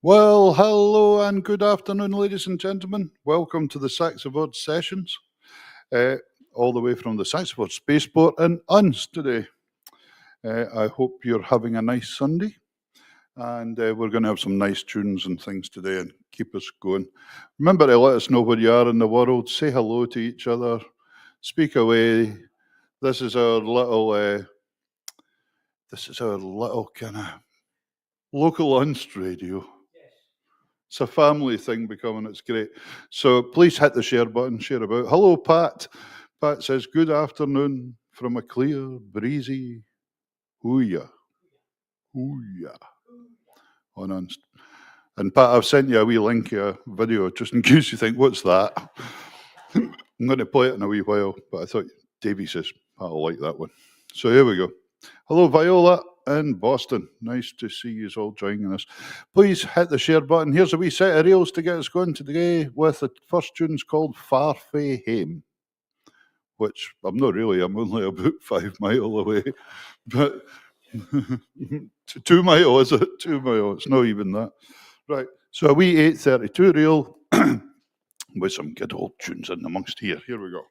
Well, hello and good afternoon, ladies and gentlemen. Welcome to the SaxaVord Sessions, uh, all the way from the SaxaVord Spaceport in Uns today. I hope you're having a nice Sunday, and we're going to have some nice tunes and things today and keep us going. Remember to let us know where you are in the world. Say hello to each other. Speak away. This is our little. This is our little kind of local Unst radio. It's a family thing becoming. It's great. So please hit the share button, share about. Hello, Pat. Pat says, good afternoon from a clear, breezy hooya. Hooya. On Unst. And Pat, I've sent you a wee link, a video, just in case you think, what's that? I'm going to play it in a wee while, but I thought Davey says, Pat'll like that one. So here we go. Hello, Viola in Boston. Nice to see you all joining us. Please hit the share button. Here's a wee set of reels to get us going today with the first tune's called Far Fae Hame, which I'm not really, I'm only about 5 mile away. But 2 mile, is it? 2 mile, it's not even that. Right, so a wee 832 reel with some good old tunes in amongst here. Here we go.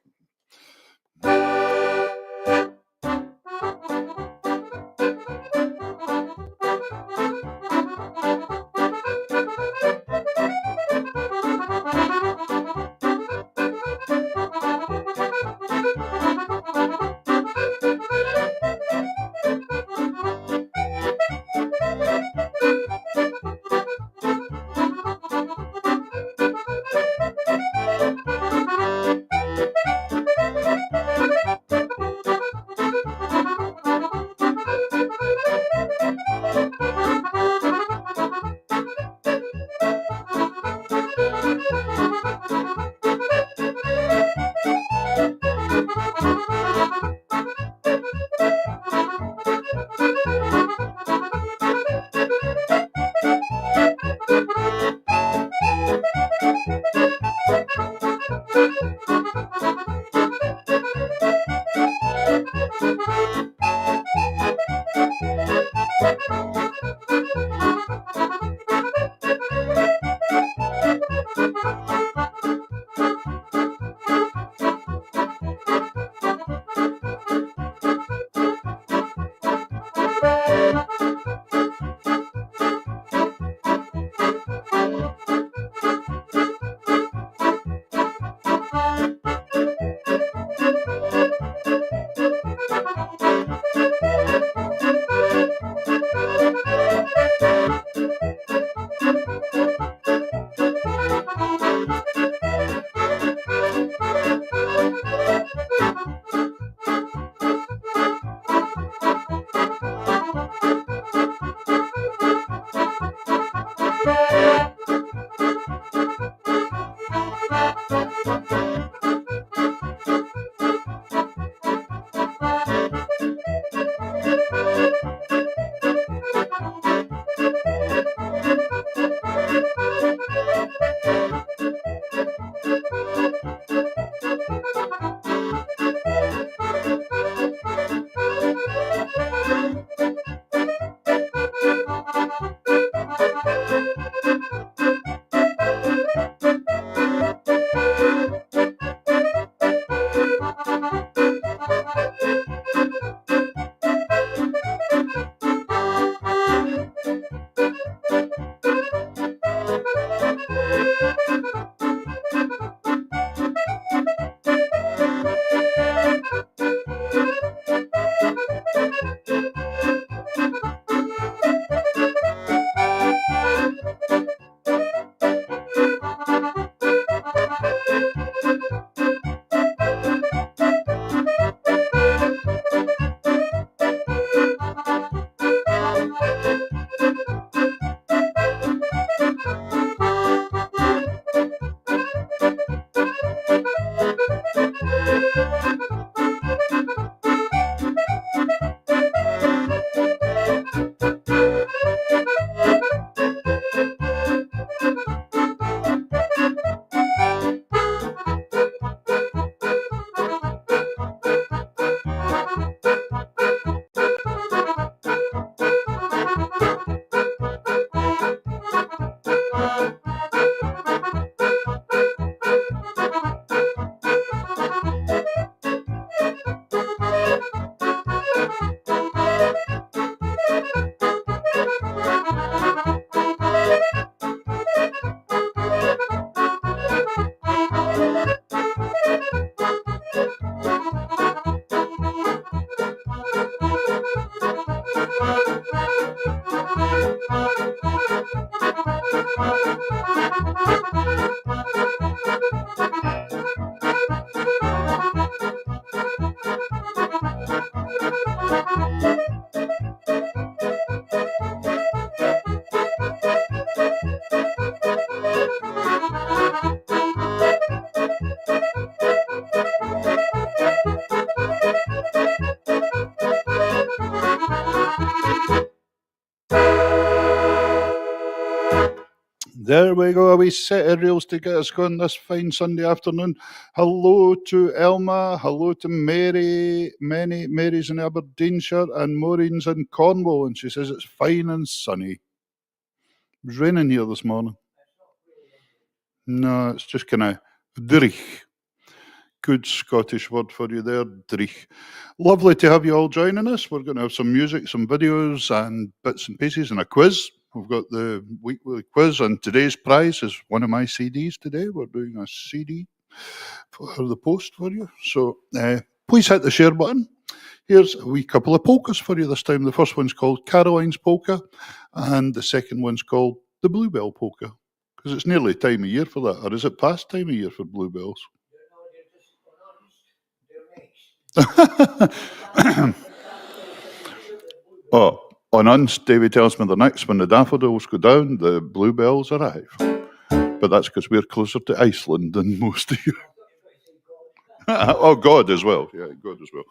There we go, a wee set of reels to get us going this fine Sunday afternoon. Hello to Elma, hello to Mary. Mary's in Aberdeenshire and Maureen's in Cornwall, and she says it's fine and sunny. It was raining here this morning. No, it's just kind of drich. Good Scottish word for you there, drich. Lovely to have you all joining us. We're going to have some music, some videos, and bits and pieces, and a quiz. We've got the weekly quiz, and today's prize is one of my CDs today. We're doing a CD for the post for you. So please hit the share button. Here's a wee couple of polkas for you this time. The first one's called Caroline's Polka, and the second one's called the Bluebell Polka, because it's nearly time of year for that. Or is it past time of year for bluebells? Oh, on uns, David tells me the next when the daffodils go down, the bluebells arrive. But that's because we're closer to Iceland than most of you. Oh, God as well. Yeah, God as well.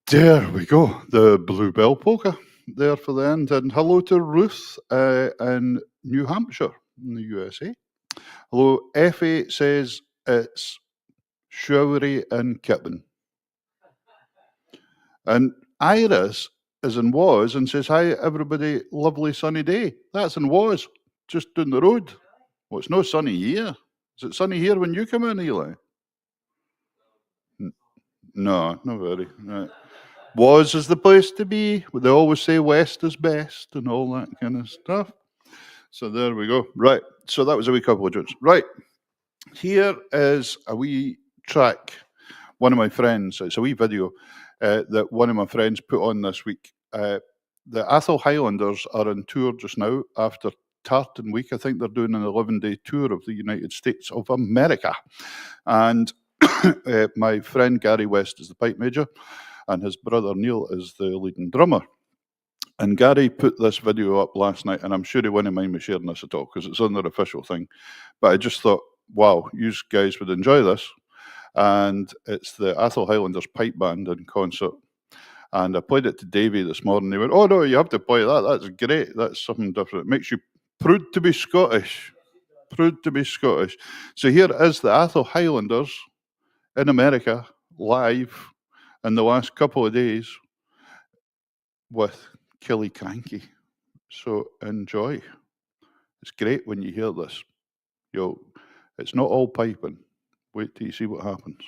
There we go, the Bluebell Polka there for the end. And hello to Ruth in New Hampshire in the USA. Hello, Effie says it's showery in Kippen. And Iris is in Was and says, hi, everybody, lovely sunny day. That's in Was, just down the road. Well, it's no sunny here. Is it sunny here when you come in, Eli? No, not very. Right. Was is the place to be. They always say west is best and all that kind of stuff. So there we go. Right. So that was a wee couple of jokes. Right. Here is a wee track. One of my friends, it's a wee video that one of my friends put on this week. the Atholl Highlanders are on tour just now after Tartan Week. I think they're doing an 11-day tour of the United States of America. And my friend Gary West is the pipe major, and his brother Neil is the leading drummer. And Gary put this video up last night, and I'm sure he wouldn't mind me sharing this at all because it's on their official thing. But I just thought, wow, you guys would enjoy this. And it's the Atholl Highlanders pipe band in concert. And I played it to Davey this morning. He went, "Oh no, you have to play that. That's great. That's something different. It makes you proud to be Scottish. Proud to be Scottish." So here is the Atholl Highlanders in America live in the last couple of days with Killy Cranky. So enjoy. It's great when you hear this. It's not all piping. Wait till you see what happens.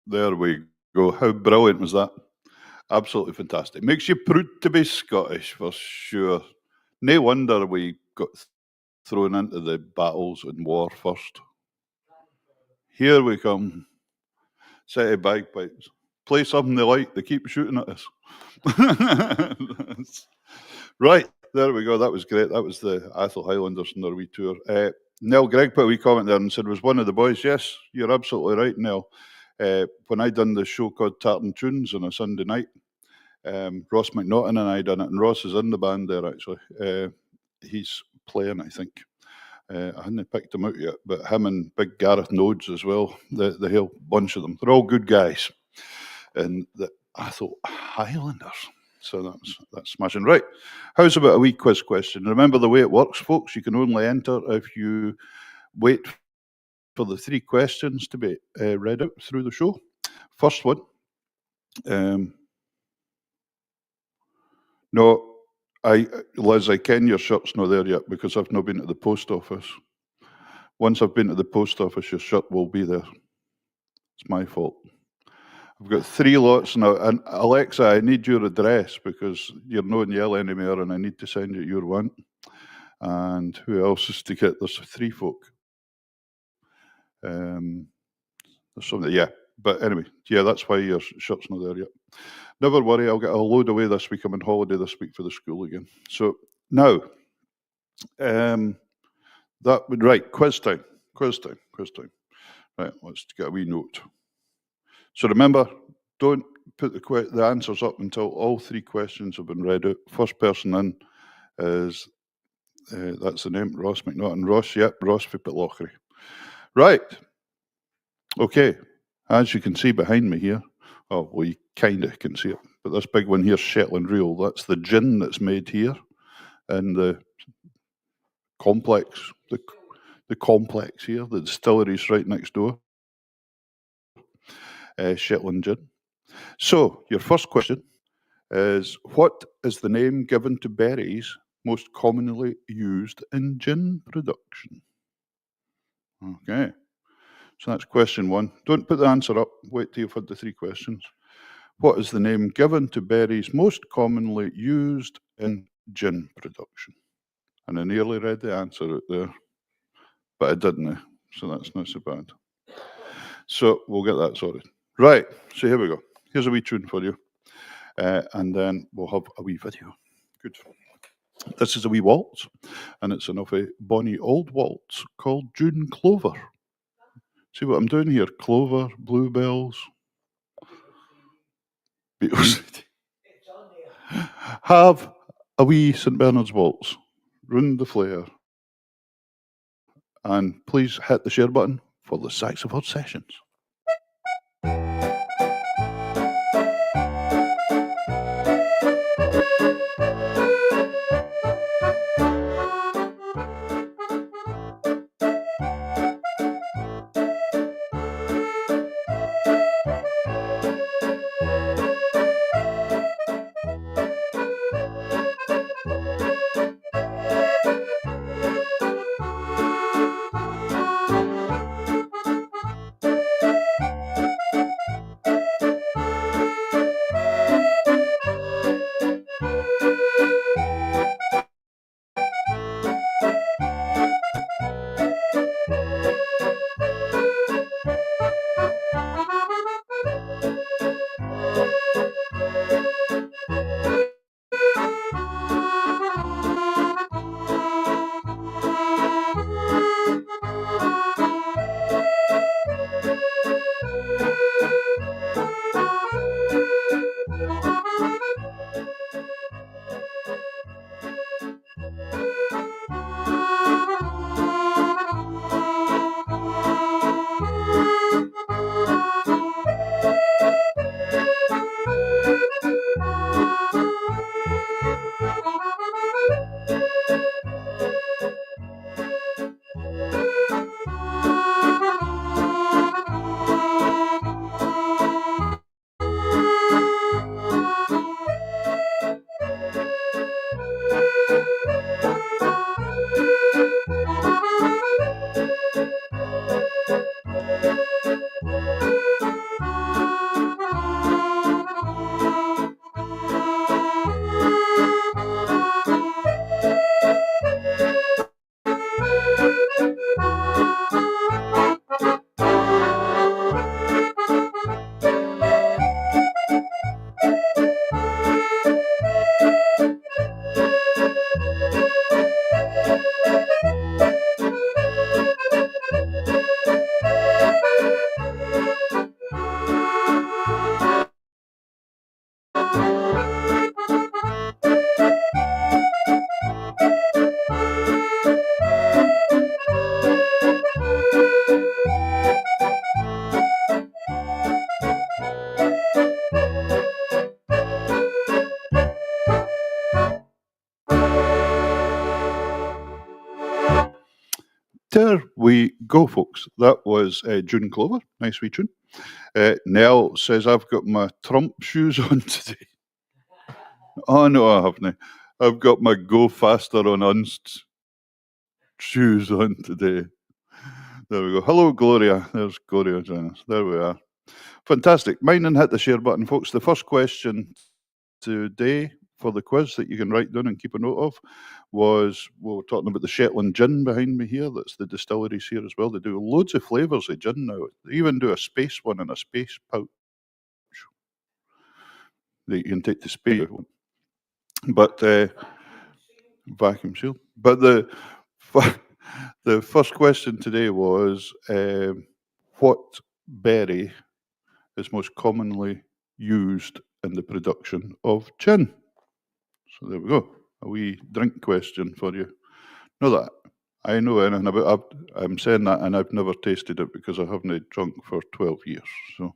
There we go. How brilliant was that? Absolutely fantastic. Makes you proud to be Scottish for sure. No wonder we got thrown into the battles and war first. Here we come. Set of bagpipes. Play something they like. They keep shooting at us. Right, there we go. That was great. That was the Atholl Highlanders on their wee tour. Nell Gregg put a wee comment there and said, was one of the boys. Yes, you're absolutely right, Nell. When I done the show called Tartan Tunes on a Sunday night, Ross McNaughton and I done it, and Ross is in the band there actually. He's playing, I think. I hadn't picked him out yet, but him and Big Gareth Nodes as well, the whole bunch of them. They're all good guys. And I thought, Highlanders. So that's smashing. Right. How's about a wee quiz question? Remember the way it works, folks. You can only enter if you wait for the 3 questions to be read out through the show. First one. No, Liz, I ken your shirt's not there yet because I've not been to the post office. Once I've been to the post office, your shirt will be there. It's my fault. I've got 3 lots now. And Alexa, I need your address because you're not in Yell anymore and I need to send you your one. And who else is to get? There's 3 folk. There's something, yeah. But anyway, yeah, that's why your shirt's not there yet. Never worry, I'll get a load away this week. I'm on holiday this week for the school again. So now, that would, right, quiz time. Right, let's get a wee note. So remember, don't put the answers up until all 3 questions have been read out. First person in is, that's the name, Ross McNaughton. Ross, yep, Ross for Pitlochry. Right. Okay, as you can see behind me here, oh, well, you kind of can see it, but this big one here, Shetland Real, that's the gin that's made here in the complex, the complex here, the distillery's right next door. Shetland gin. So, your first question is, what is the name given to berries most commonly used in gin production? Okay, so that's question 1. Don't put the answer up, wait till you've had the 3 questions. What is the name given to berries most commonly used in gin production? And I nearly read the answer out there, but I didn't, so that's not so bad. So we'll get that sorted. Right, so here we go. Here's a wee tune for you, and then we'll have a wee video. Good. This is a wee waltz, and it's an awfully bonny old waltz called June Clover. See what I'm doing here? Clover, bluebells, beetles. Have a wee St Bernard's waltz, round the flare, and please hit the share button for the SaxaVord Sessions. There we go, folks. That was June Clover. Nice wee tune. Nell says, I've got my Trump shoes on today. Oh, no, I haven't. I've got my Go Faster on Unst shoes on today. There we go. Hello, Gloria. There's Gloria joining us. There we are. Fantastic. Mind and hit the share button, folks. The first question today for the quiz that you can write down and keep a note of was, we were talking about the Shetland gin behind me here. That's the distilleries here as well. They do loads of flavours of gin now. They even do a space one and a space pouch that you can take to space. But vacuum seal. But the first question today was, what berry is most commonly used in the production of gin? So there we go. A wee drink question for you. Know that I know anything about it. I'm saying that, and I've never tasted it because I haven't drunk for 12 years.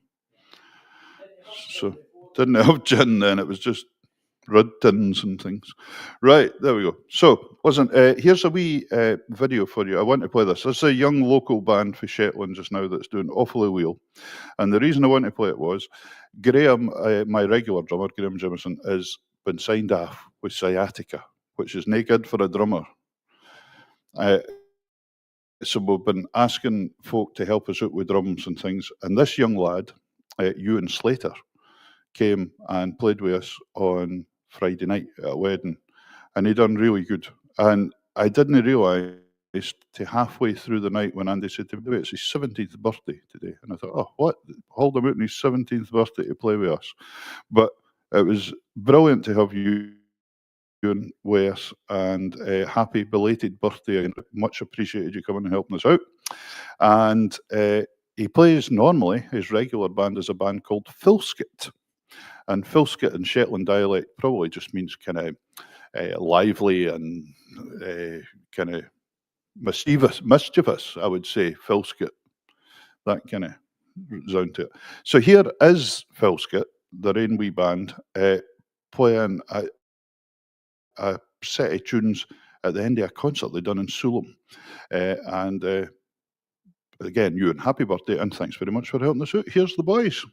So didn't have gin then. It was just red tins and things. Right, there we go. So, listen, here's a wee video for you. I want to play this. This is a young local band for Shetland just now that's doing awfully well. And the reason I want to play it was, Graham, my regular drummer, Graham Jimison, has been signed off with sciatica, which is no good for a drummer. So we've been asking folk to help us out with drums and things. And this young lad, Ewan Slater, came and played with us on Friday night at a wedding, and he done really good. And I didn't realise till halfway through the night when Andy said to me, it's his 17th birthday today. And I thought, oh, what? Hold him out on his 17th birthday to play with us. But it was brilliant to have you with us, and happy belated birthday, and much appreciated you coming and helping us out. And he plays normally, his regular band is a band called Filskit. And Filskit in Shetland dialect probably just means kind of lively and kind of mischievous, I would say, Filskit. That kind of sound to it. So here is Filskit, the Rain Wee Band, playing a set of tunes at the end of a concert they done in Fulham. And again, Ewan, happy birthday, and thanks very much for helping us out. Here's the boys.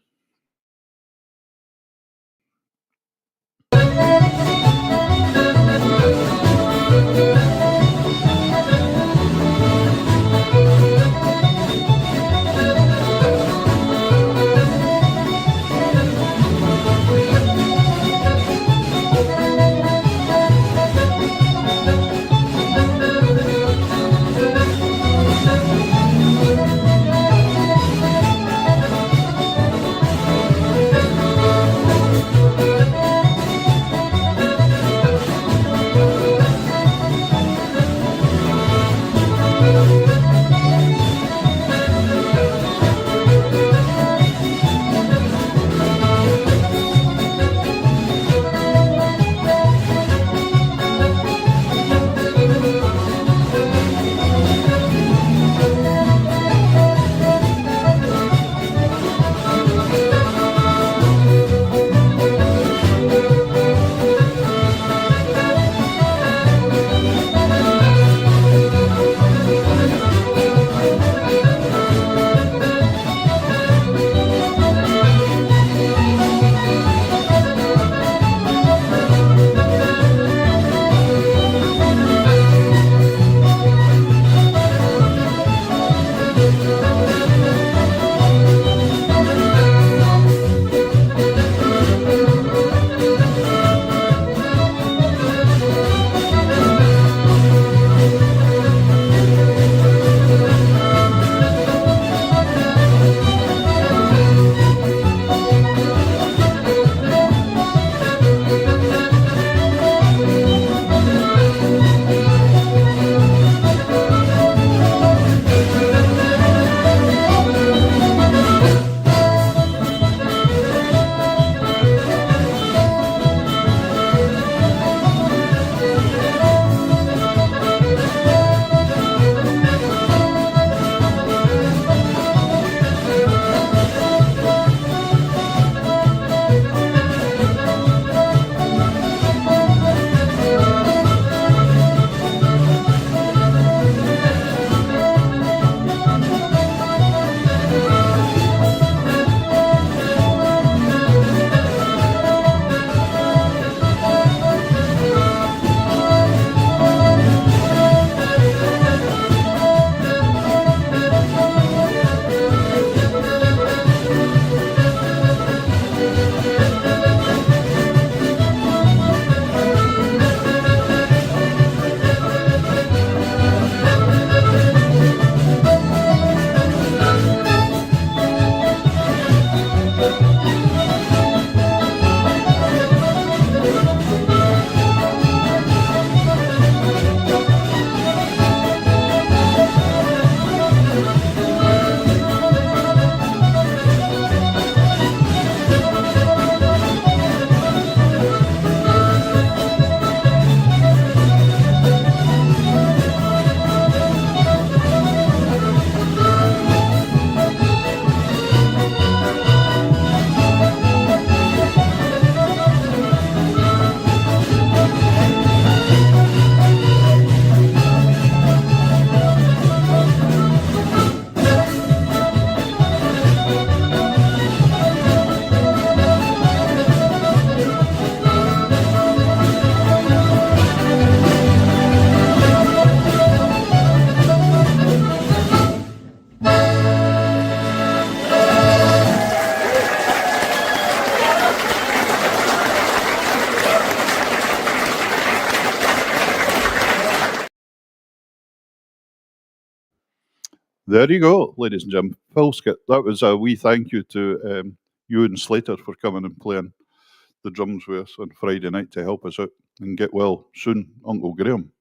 There you go, ladies and gentlemen. Phil Skit. That was a wee thank you to Ewan Slater for coming and playing the drums with us on Friday night to help us out, and get well soon, Uncle Graham.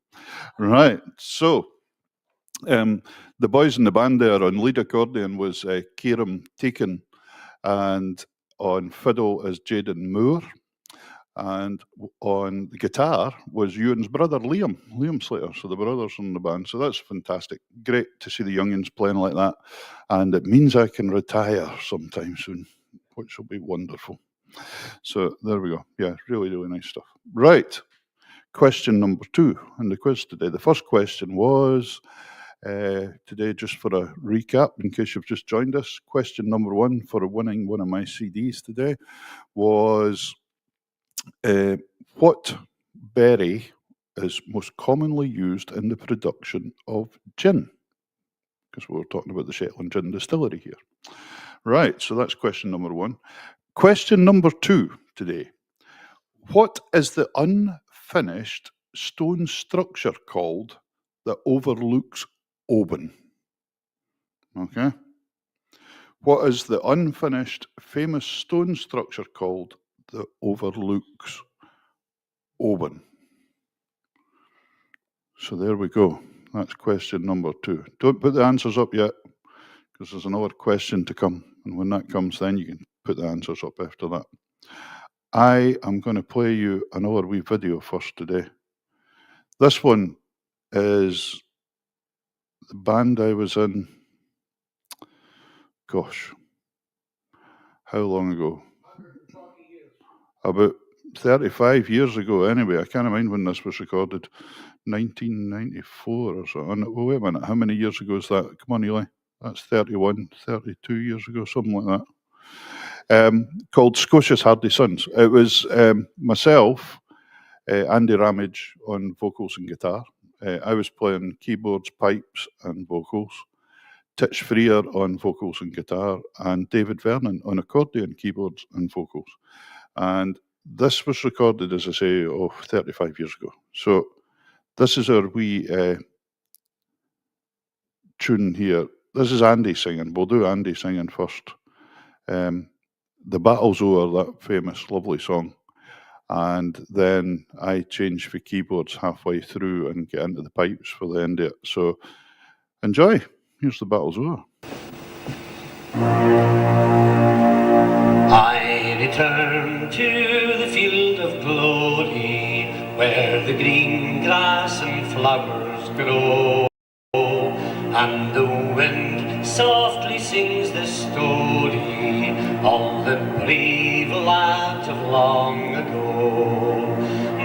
Right, so the boys in the band there on lead accordion was Kieran Taken, and on fiddle is Jaden Moore, and on the guitar was Ewan's brother Liam Slater. So the brothers in the band. So that's fantastic. Great to see the youngins playing like that, and it means I can retire sometime soon, which will be wonderful. So there we go. Yeah, really, really nice stuff. Right. Question number 2 in the quiz today. The first question was today, just for a recap, in case you've just joined us, question number 1 for winning one of my CDs today was what berry is most commonly used in the production of gin? Because we're talking about the Shetland Gin Distillery here. Right, so that's question number 1. Question number 2 today. What is the unfinished stone structure called that overlooks Oban? Okay. What is the unfinished famous stone structure called that overlooks Oban? So there we go. That's question number 2. Don't put the answers up yet, because there's another question to come. And when that comes, then you can put the answers up after that. I am going to play you another wee video first today. This one is the band I was in. Gosh, how long ago? About 35 years ago, anyway. I can't mind when this was recorded. 1994 or so. And wait a minute, how many years ago is that? Come on, Eli. That's 31, 32 years ago, something like that. Called Scotia's Hardy Sons. It was myself, Andy Ramage on vocals and guitar. I was playing keyboards, pipes, and vocals. Titch Freer on vocals and guitar, and David Vernon on accordion, keyboards, and vocals. And this was recorded, as I say, 35 years ago. So this is our wee tune here. This is Andy singing. We'll do Andy singing first. The Battle's O'er, that famous, lovely song. And then I change for keyboards halfway through and get into the pipes for the end of it. So enjoy. Here's The Battle's O'er. I return to the field of glory, where the green grass and flowers grow, and the wind softly sings the story of the brave lads of long ago.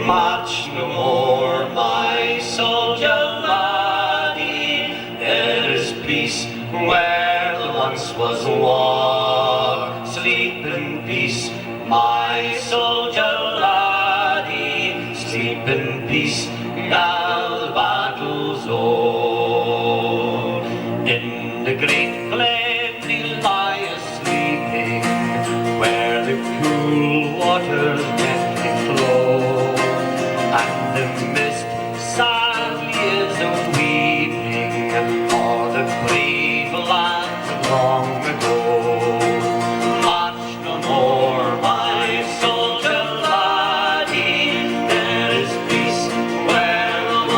March no more, my soldier laddie, there is peace where there once was war. Sleep in peace, my soldier laddie, sleep in peace, now the battle's o'er. In the great glen we lie asleeping, where the cool waters gently flow, and the mist sadly is a-weeping for the brave lads of long ago. March no more, my soldier laddie, there is peace where there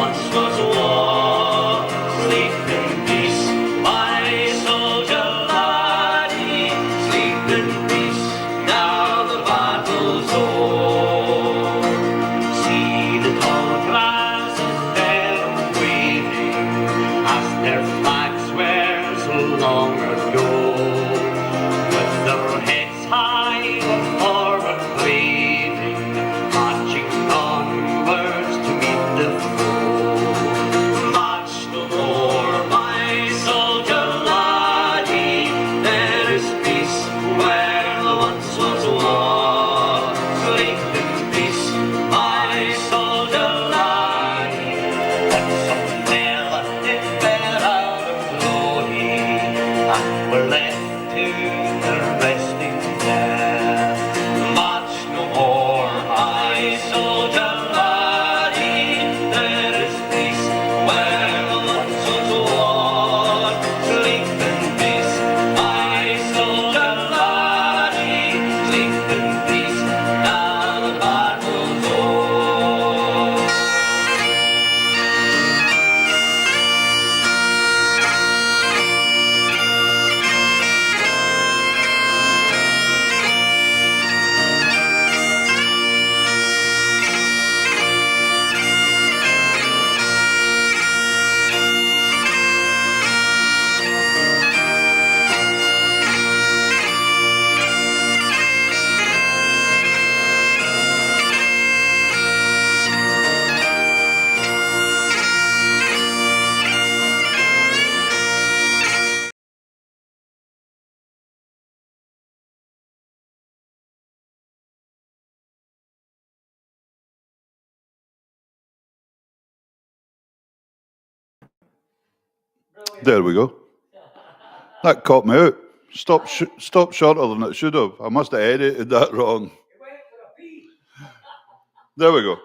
There we go. That caught me out. Stop shorter than it should have. I must have edited that wrong. There we go.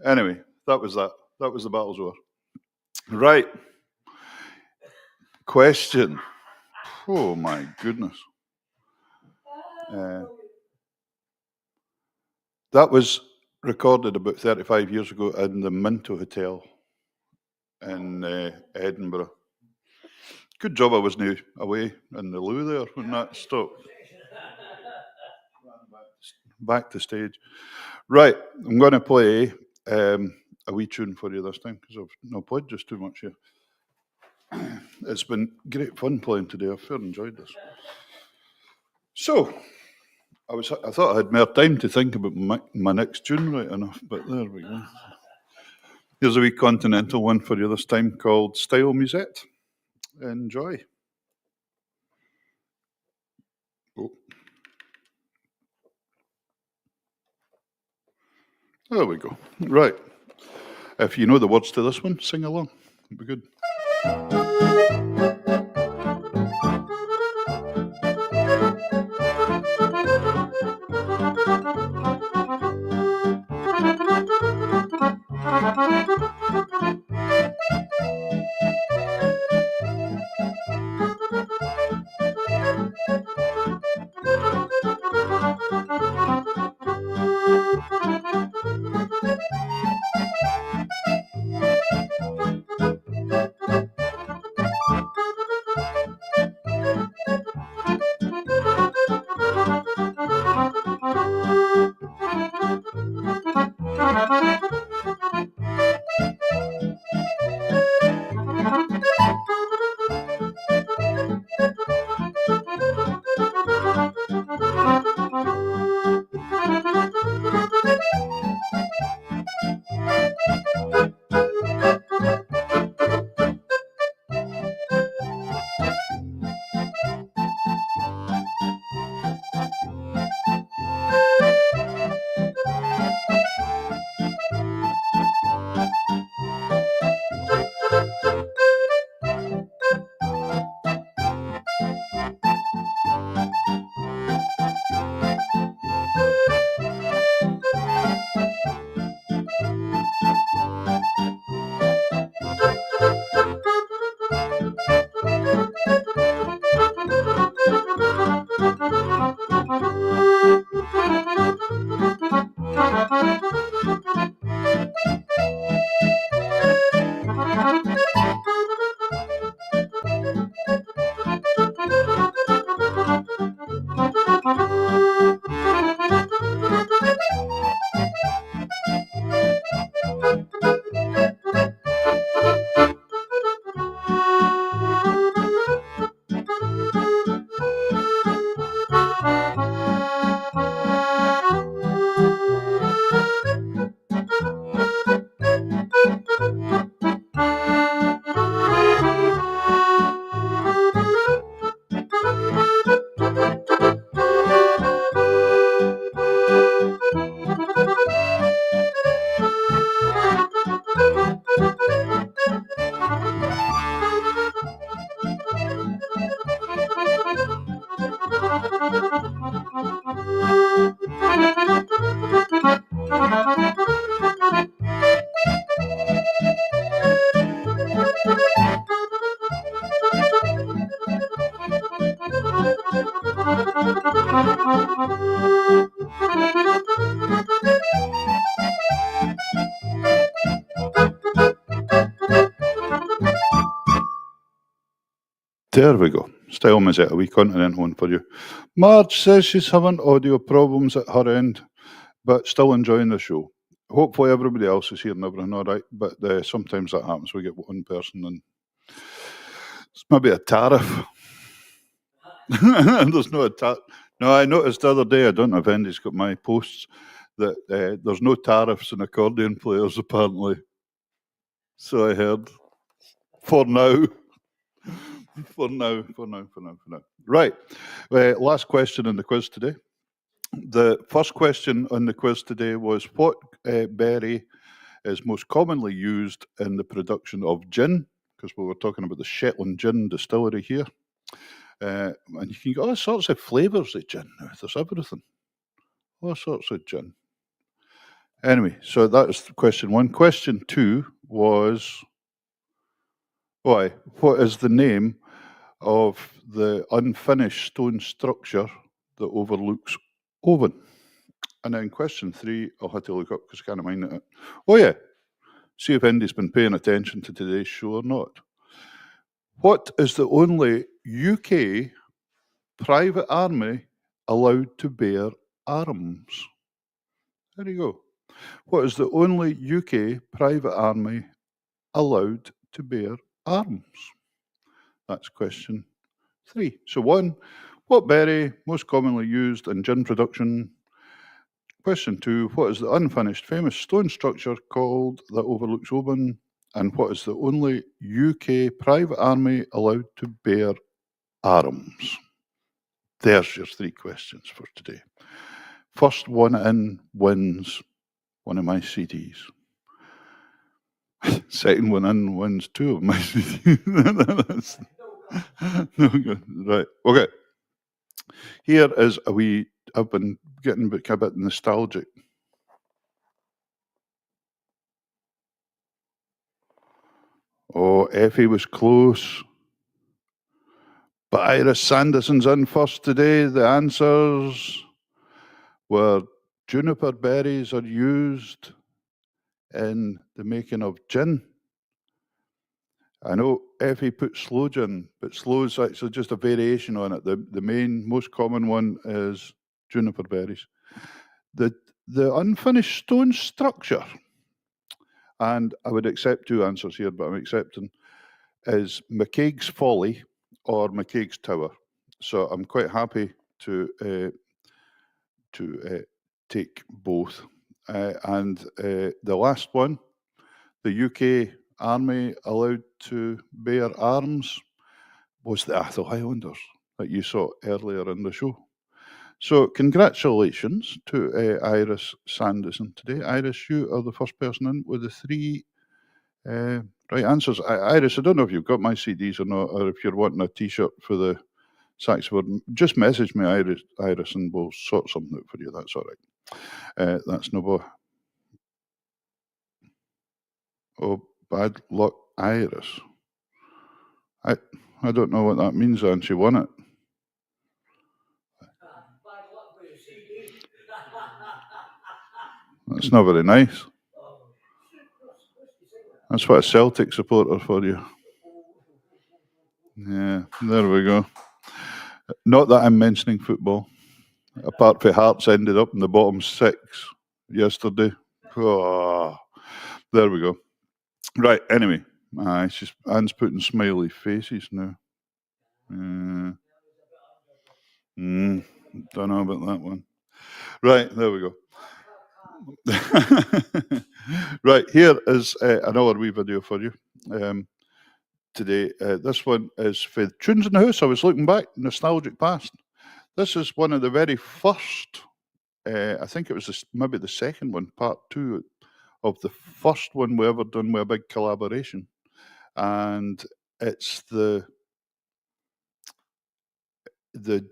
Anyway, that was that. That was the battle's over. Right. Question. Oh my goodness. That was recorded about 35 years ago in the Minto Hotel in Edinburgh. Good job I wasn't away in the loo there when that stopped. Back to stage. Right, I'm going to play a wee tune for you this time because I've not played just too much here. It's been great fun playing today. I've fair enjoyed this. So, I thought I had more time to think about my next tune, right enough, but there we go. Here's a wee continental one for you this time called Style Musette. Enjoy. Oh. There we go. Right. If you know the words to this one, sing along. It'd be good. There we go. Style Musette, a wee continental one for you. Marge says she's having audio problems at her end, but still enjoying the show. Hopefully everybody else is hearing everything all right, but sometimes that happens. We get one person and it's maybe a tariff. There's no tariff. No, I noticed the other day, I don't know if Andy's got my posts, that there's no tariffs in accordion players apparently. So I heard. For now. For now. Right. Last question in the quiz today. The first question on the quiz today was what berry is most commonly used in the production of gin? because we were talking about the Shetland Gin Distillery here. And you can get all sorts of flavours of gin now. There's everything. All sorts of gin. Anyway, so that was question 1. Question 2 was, what is the name of the unfinished stone structure that overlooks Oban? And then question 3, I'll have to look up because I can't mind it. Oh yeah, see if Indy's been paying attention to today's show or not. What is the only UK private army allowed to bear arms? There you go. What is the only UK private army allowed to bear arms? That's question 3. So 1, what berry most commonly used in gin production? Question 2, what is the unfinished famous stone structure called that overlooks Oban? And what is the only UK private army allowed to bear arms? There's your 3 questions for today. First one in wins one of my CDs. Second one in wins 2 of my CDs. No good. Right. Okay. Here is a wee. I've been getting a bit nostalgic. Oh, Effie was close. But Iris Sanderson's in first today. The answers were juniper berries are used in the making of gin. I know Effie put sloe gin, but sloe is actually just a variation on it. The main, most common one is juniper berries. The unfinished stone structure, and I would accept 2 answers here, but I'm accepting, is McCaig's Folly or McCaig's Tower. So I'm quite happy to take both. And the last one, the UK Army allowed to bear arms, was the Atholl Highlanders that you saw earlier in the show. So congratulations to Iris Sanderson today. Iris, you are the first person in with the 3 right answers. Iris, I don't know if you've got my CDs or not, or if you're wanting a T-shirt for the SaxaVord. Just message me, Iris, and we'll sort something out for you. That's all right. That's no boy. Oh, bad luck, Iris. I don't know what that means, and she won it. That's not very nice. That's what a Celtic supporter for you. Yeah, there we go. Not that I'm mentioning football. Apart from Hearts ended up in the bottom 6 yesterday. Oh, there we go. Right, anyway. Anne's putting smiley faces now. Don't know about that one. Right, there we go. Right, here is another wee video for you today. This one is for Tunes in the House. I was looking back, nostalgic past. This is one of the very first, I think it was maybe the second one, part 2 of the first one we ever done with a big collaboration. And it's the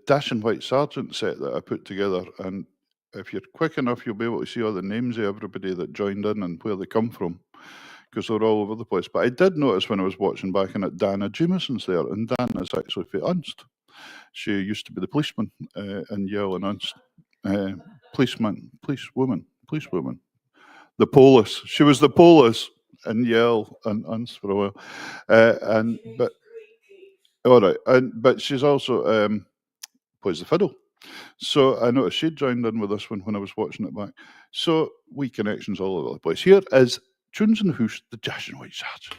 Dashing White Sergeant set that I put together. And if you're quick enough, you'll be able to see all the names of everybody that joined in and where they come from, because they're all over the place. But I did notice when I was watching back in it, Dana Jameson's there, and Dana is actually for Unst. She used to be the policeman in Yell and Unst. Policewoman. The police. She was the police in Yell and Unst for a while. All right, but she's also plays the fiddle. So I noticed she joined in with this one when I was watching it back. So wee connections all over the place. Here is Tunes in the House, the Dashing White Sergeant.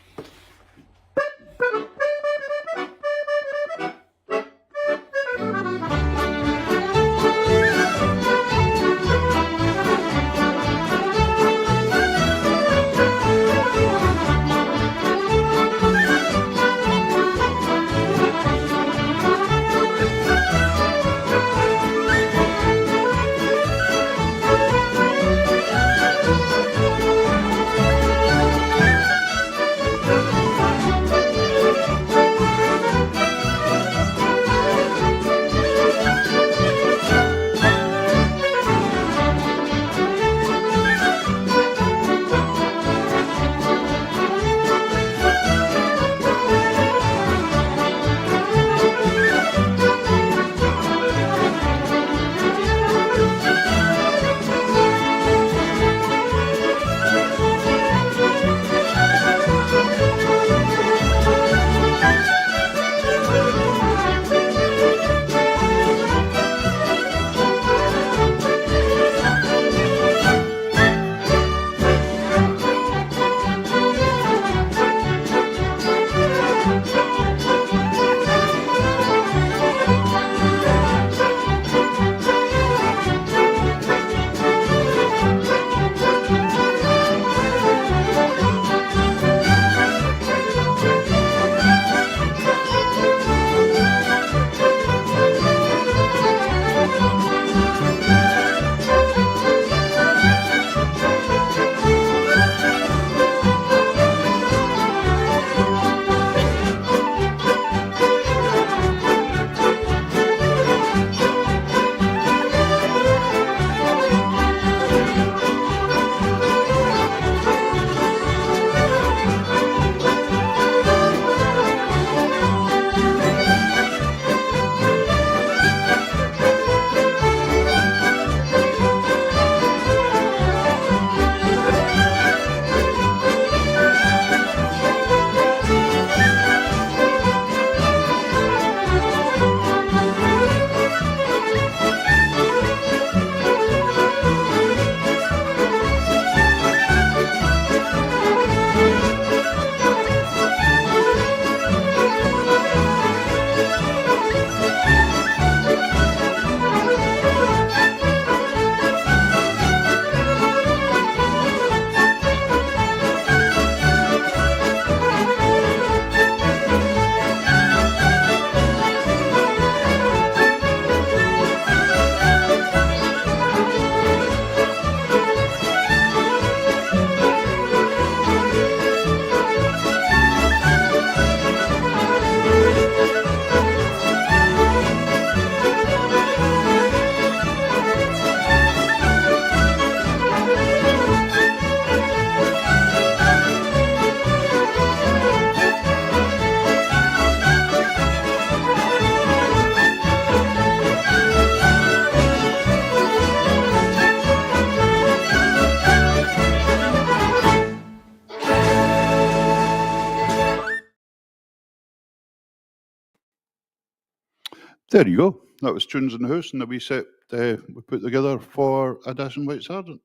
There you go. That was Tunes in the House and the wee set we put together for A Dashing White Sergeant.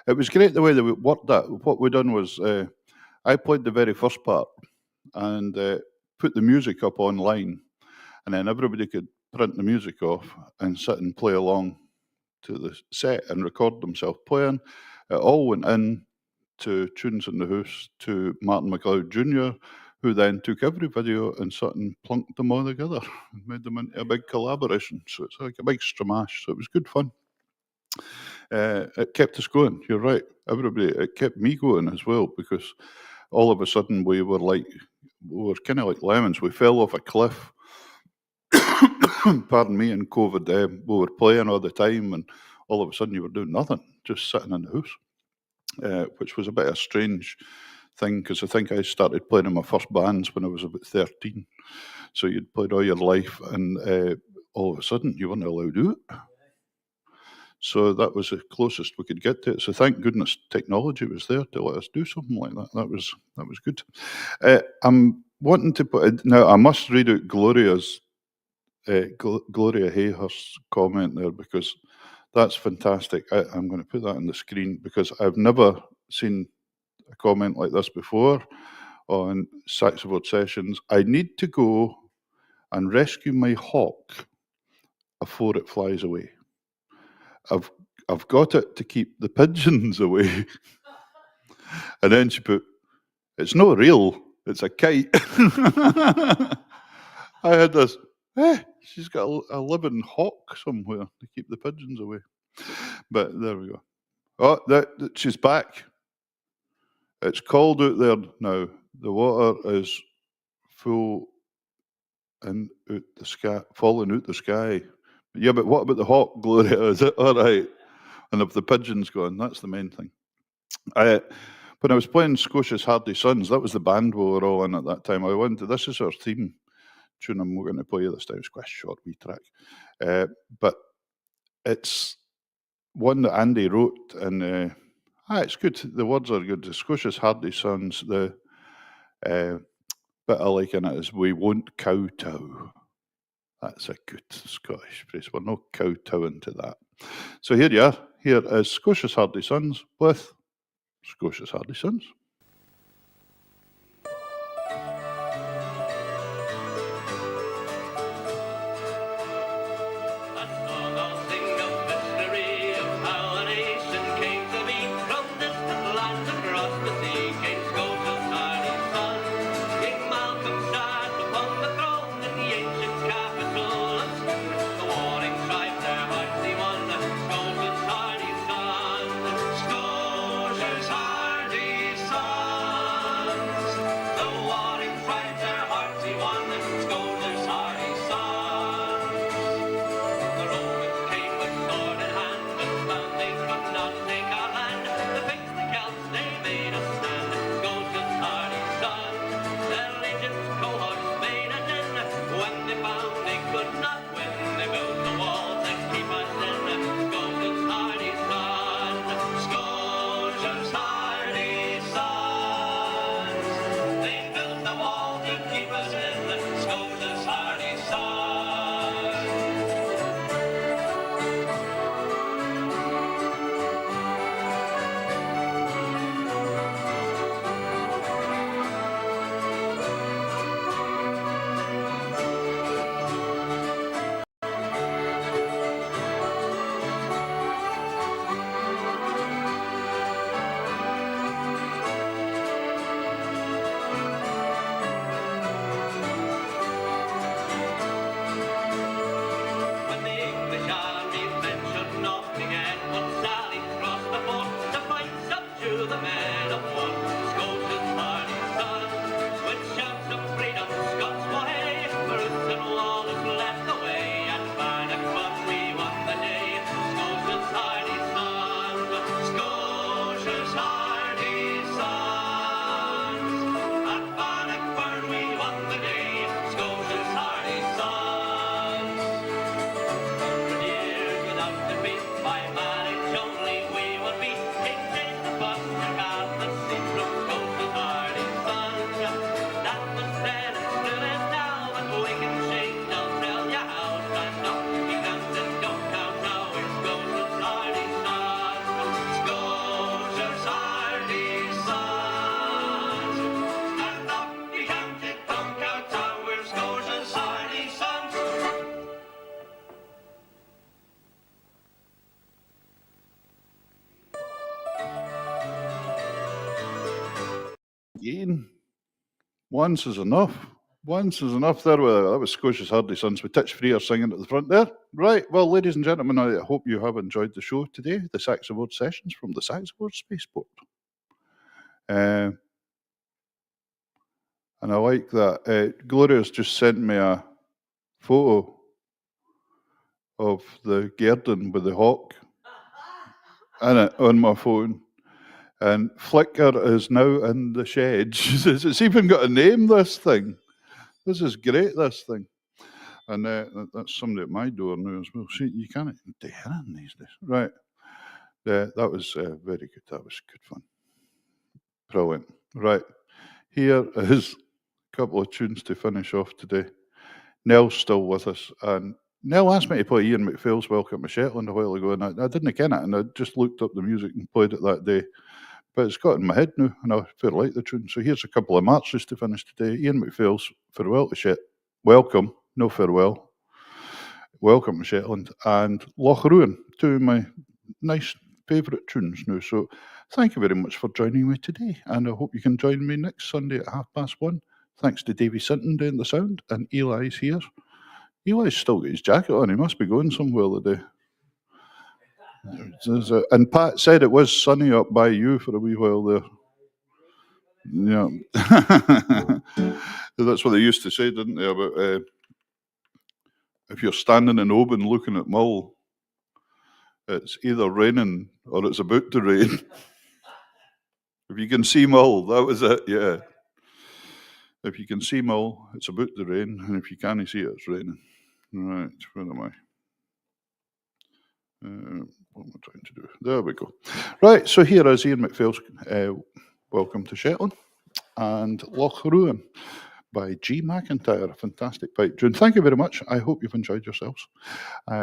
It was great the way that we worked that. What we done was I played the very first part and put the music up online, and then everybody could print the music off and sit and play along to the set and record themselves playing. It all went in to Tunes in the House to Martin McLeod Jr., who then took every video and sat and plunked them all together and made them into a big collaboration. So it's like a big stramash. So it was good fun. It kept us going. You're right. Everybody, it kept me going as well, because all of a sudden we were kind of like lemons. We fell off a cliff. Pardon me, in COVID, we were playing all the time, and all of a sudden you were doing nothing, just sitting in the house, which was a bit of a strange thing, because I think I started playing in my first bands when I was about 13. So you'd played all your life, and all of a sudden you weren't allowed to do it. So that was the closest we could get to it. So thank goodness technology was there to let us do something like that. That was good. I'm wanting to put now. I must read out Gloria's Gloria Hayhurst's comment there, because that's fantastic. I'm going to put that on the screen because I've never seen a comment like this before on SaxaVord Sessions. I need to go and rescue my hawk before it flies away. I've got it to keep the pigeons away. And then she put, it's not real, it's a kite. I had this, she's got a living hawk somewhere to keep the pigeons away. But there we go. Oh, she's back. It's cold out there now. The water is full and out the sky, falling out the sky. Yeah, but what about the hawk, Gloria? Is it all right? And if the pigeon's gone, that's the main thing. When I was playing Scotia's Hardy Sons, that was the band we were all in at that time. I went, this is our theme tune we're going to play this time. It's quite a short wee track. But it's one that Andy wrote, and it's good. The words are good. The Scotia's Hardy Sons, the bit I like in it is, we won't kowtow. That's a good Scottish phrase. We're not kowtowing to that. So here you are. Here is Scotia's Hardy Sons with Scotia's Hardy Sons. Scotia's hardy Once is enough. Once is enough. That was Scotia's Hardy Sons with Titch Freer singing at the front there. Right, well, ladies and gentlemen, I hope you have enjoyed the show today, the SaxaVord Sessions from the SaxaVord Spaceport. And I like that. Gloria's just sent me a photo of the Gerdon with the hawk in it on my phone. And Flickr is now in the shed. She says, it's even got a name, this thing. This is great, this thing. And that's somebody at my door now as well. See, you can't do anything these days. Right. That was very good. That was good fun. Brilliant. Right. Here is a couple of tunes to finish off today. Nell's still with us. And Nell asked me to play Ian McPhail's Welcome to Shetland a while ago. And I didn't ken it. And I just looked up the music and played it that day. But it's got in my head now, and I feel like the tune. So here's a couple of marches to finish today. Ian McPhail's Farewell to Shetland. Welcome, no farewell. Welcome to Shetland. And Loch Ruin, two of my nice favourite tunes now. So thank you very much for joining me today. And I hope you can join me next Sunday at 1:30. Thanks to Davy Sinton doing the sound. And Eli's here. Eli's still got his jacket on. He must be going somewhere today. And Pat said it was sunny up by you for a wee while there. Yeah. That's what they used to say, didn't they, about if you're standing in Oban looking at Mull, it's either raining or it's about to rain. If you can see Mull, that was it, yeah. If you can see Mull, it's about to rain, and if you can't see it, it's raining. Right, where am I? What am I trying to do? There we go. Right, so here is Ian McPhail's Welcome to Shetland and Loch Ruin by G. McIntyre, a fantastic pipe tune. Thank you very much. I hope you've enjoyed yourselves.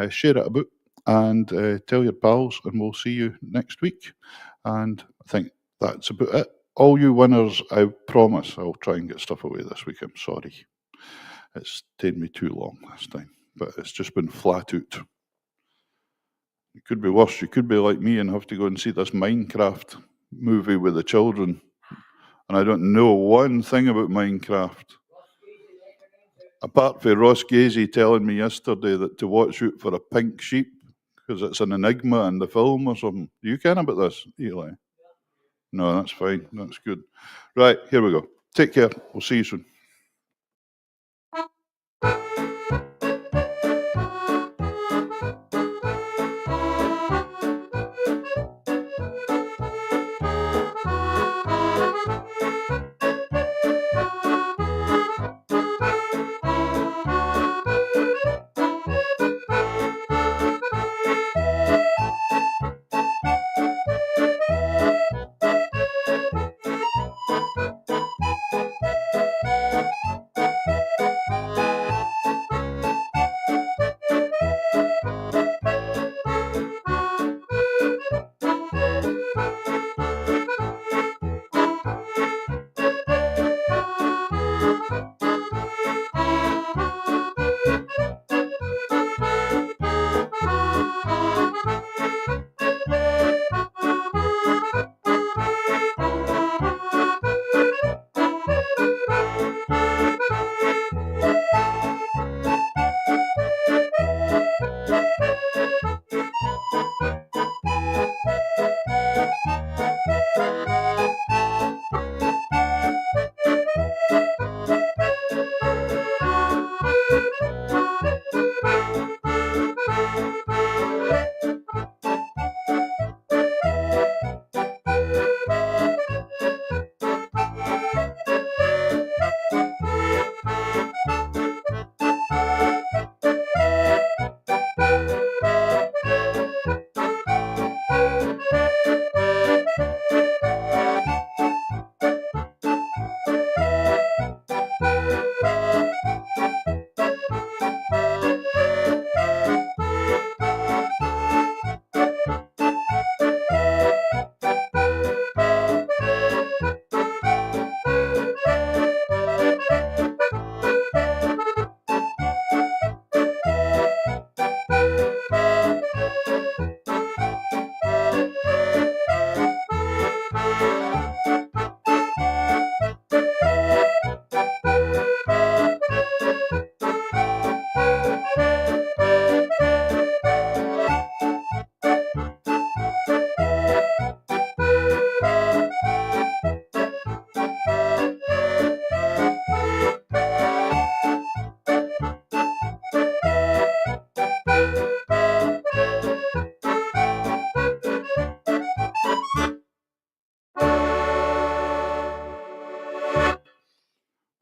Share it about and tell your pals, and we'll see you next week. And I think that's about it. All you winners, I promise I'll try and get stuff away this week. I'm sorry. It's taken me too long this time, but it's just been flat out. It could be worse. You could be like me and have to go and see this Minecraft movie with the children. And I don't know one thing about Minecraft. Apart from Ross Gazy telling me yesterday that to watch out for a pink sheep because it's an enigma in the film or something. Do you care about this, Eli? No, that's fine. That's good. Right, here we go. Take care. We'll see you soon.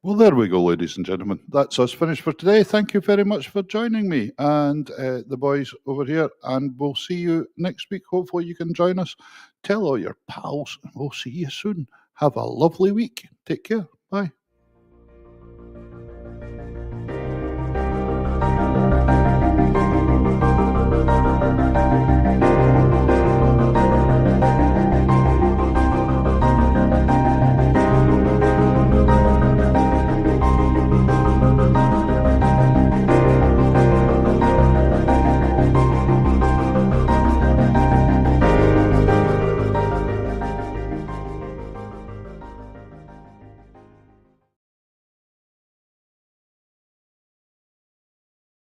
Well, there we go, ladies and gentlemen. That's us finished for today. Thank you very much for joining me and the boys over here. And we'll see you next week. Hopefully you can join us. Tell all your pals. We'll see you soon. Have a lovely week. Take care. Bye.